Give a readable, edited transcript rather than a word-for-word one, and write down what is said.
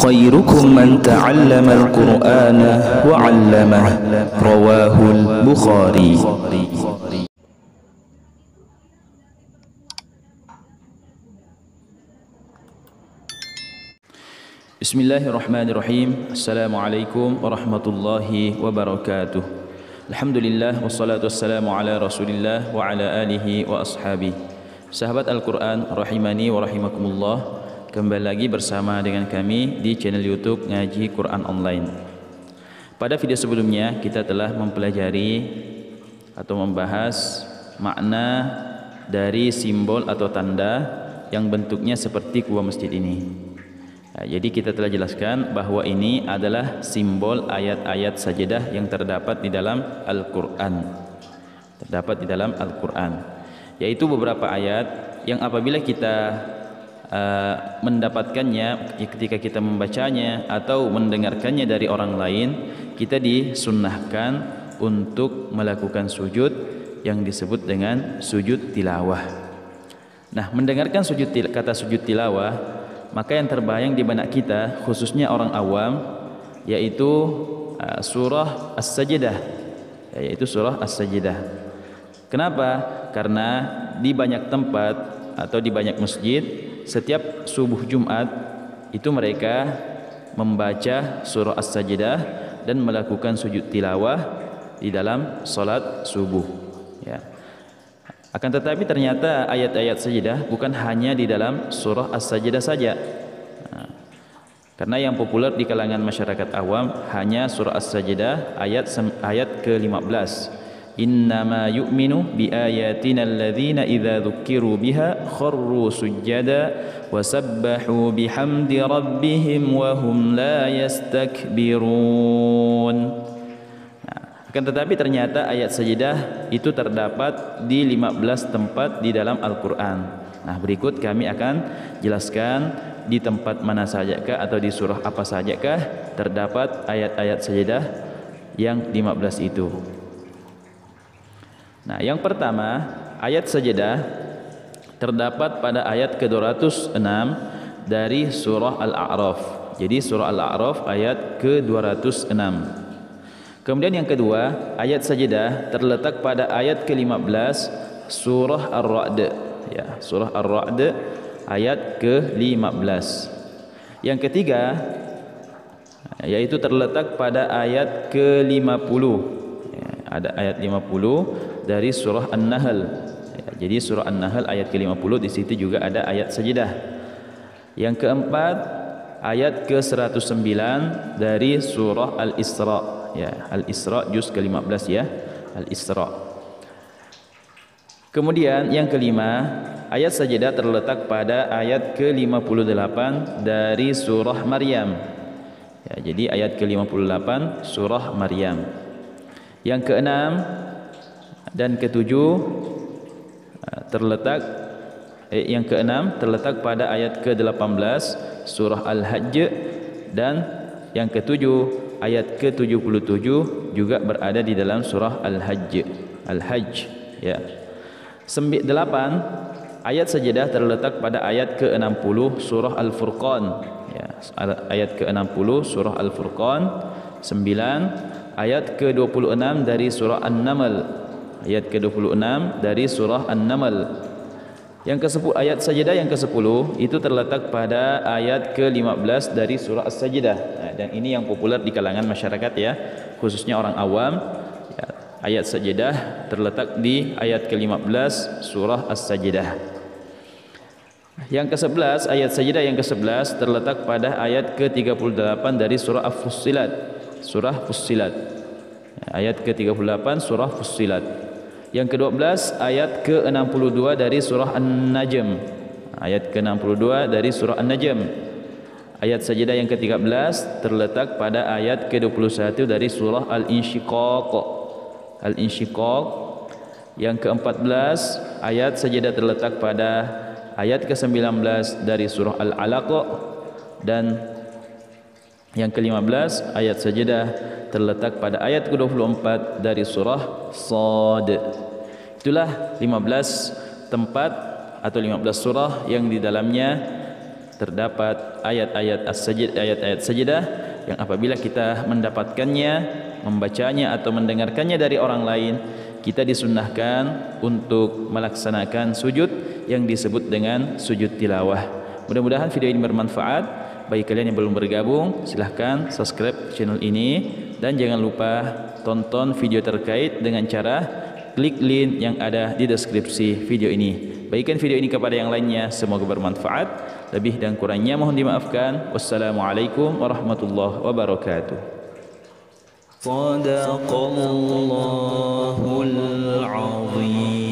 خيركم من تعلم القرآن وعلمه رواه البخاري. Bismillahirrahmanirrahim. Assalamualaikum warahmatullahi wabarakatuh. Alhamdulillah wassalatu wassalamu ala Rasulillah wa ala alihi wa ashabihi. Sahabat Al-Qur'an rahimani wa rahimakumullah, kembali lagi bersama dengan kami di channel YouTube Ngaji Quran Online. Pada video sebelumnya kita telah mempelajari atau membahas makna dari simbol atau tanda yang bentuknya seperti kubah masjid ini. Nah, jadi kita telah jelaskan bahwa ini adalah simbol ayat-ayat sajadah yang terdapat di dalam Al-Quran. Terdapat di dalam Al-Quran, yaitu beberapa ayat yang apabila kita mendapatkannya, ketika kita membacanya atau mendengarkannya dari orang lain, kita disunnahkan untuk melakukan sujud yang disebut dengan sujud tilawah. Nah, mendengarkan kata sujud tilawah, maka yang terbayang di benak kita, khususnya orang awam, yaitu surah As-Sajdah, yaitu surah As-Sajdah. Kenapa? Karena di banyak tempat atau di banyak masjid, setiap subuh Jumat itu mereka membaca surah As-Sajdah dan melakukan sujud tilawah di dalam salat subuh. Ya. Akan tetapi ternyata ayat-ayat sajdah bukan hanya di dalam surah As-Sajdah saja. Karena yang populer di kalangan masyarakat awam hanya surah As-Sajdah ayat ke-15. Innama yu'minu bi ayatina alladhina idza dzukkiru biha kharru sujada wa sabbahu bihamdi rabbihim wa hum la yastakbirun. Akan tetapi ternyata ayat sajadah itu terdapat di 15 tempat di dalam Al-Quran. Nah, berikut kami akan jelaskan di tempat mana sajakah atau di surah apa sajakah terdapat ayat-ayat sajadah yang 15 itu. Nah, yang pertama, ayat sajadah terdapat pada ayat ke-206 dari surah Al-A'raf. Jadi surah Al-A'raf ayat ke-206. Kemudian yang kedua, ayat sajadah terletak pada ayat ke-15 surah Ar-Ra'd, ya, surah Ar-Ra'd ayat ke-15. Yang ketiga, yaitu terletak pada ayat ke-50. Ya, ada ayat 50 dari surah An-Nahl. Ya, jadi surah An-Nahl ayat ke-50 di situ juga ada ayat sajadah. Yang keempat, ayat ke-109 dari surah Al-Isra. Ya, Al-Isra juz ke-15 ya, Al-Isra. Kemudian yang kelima, ayat sajadah terletak pada ayat ke-58 dari surah Maryam. Ya, jadi ayat ke-58 surah Maryam. Yang keenam dan ketujuh yang keenam terletak pada ayat ke-18 surah Al-Hajj, dan yang ketujuh ayat ke-77 juga berada di dalam surah Al-Hajj, ya. 8 ayat sajadah terletak pada ayat ke-60 surah Al-Furqan, ya. Ayat ke-60 surah Al-Furqan. 9 ayat ke-26 dari surah An-Naml, ayat ke-26 dari surah An-Naml. Yang ke-10 ayat sajadah yang ke-10 itu terletak pada ayat ke-15 dari surah As-Sajdah. Nah, dan ini yang populer di kalangan masyarakat ya, khususnya orang awam. Ya, ayat sajadah terletak di ayat ke-15 surah As-Sajdah. Yang ke-11 ayat sajadah yang ke-11 terletak pada ayat ke-38 dari surah Fussilat. Surah Fussilat. Ya, ayat ke-38 surah Fussilat. Yang ke-12 ayat ke-62 dari surah An-Najm. Ayat ke-62 dari surah An-Najm. Ayat sajadah yang ke-13 terletak pada ayat ke-21 dari surah Al-Insyiqaq. Al-Insyiqaq. Yang ke-14 ayat sajadah terletak pada ayat ke-19 dari surah Al-Alaq, dan yang ke-15 ayat sajadah terletak pada ayat ke-24 dari surah Shad. Itulah 15 tempat atau 15 surah yang di dalamnya terdapat ayat-ayat as-sajdah, ayat-ayat sajdah yang apabila kita mendapatkannya, membacanya atau mendengarkannya dari orang lain, kita disunnahkan untuk melaksanakan sujud yang disebut dengan sujud tilawah. Mudah-mudahan video ini bermanfaat. Bagi kalian yang belum bergabung, silahkan subscribe channel ini dan jangan lupa tonton video terkait dengan cara klik link yang ada di deskripsi video ini. Bagikan video ini kepada yang lainnya, semoga bermanfaat. Lebih dan kurangnya mohon dimaafkan. Wassalamualaikum warahmatullahi wabarakatuh. Sadaqallahul azim.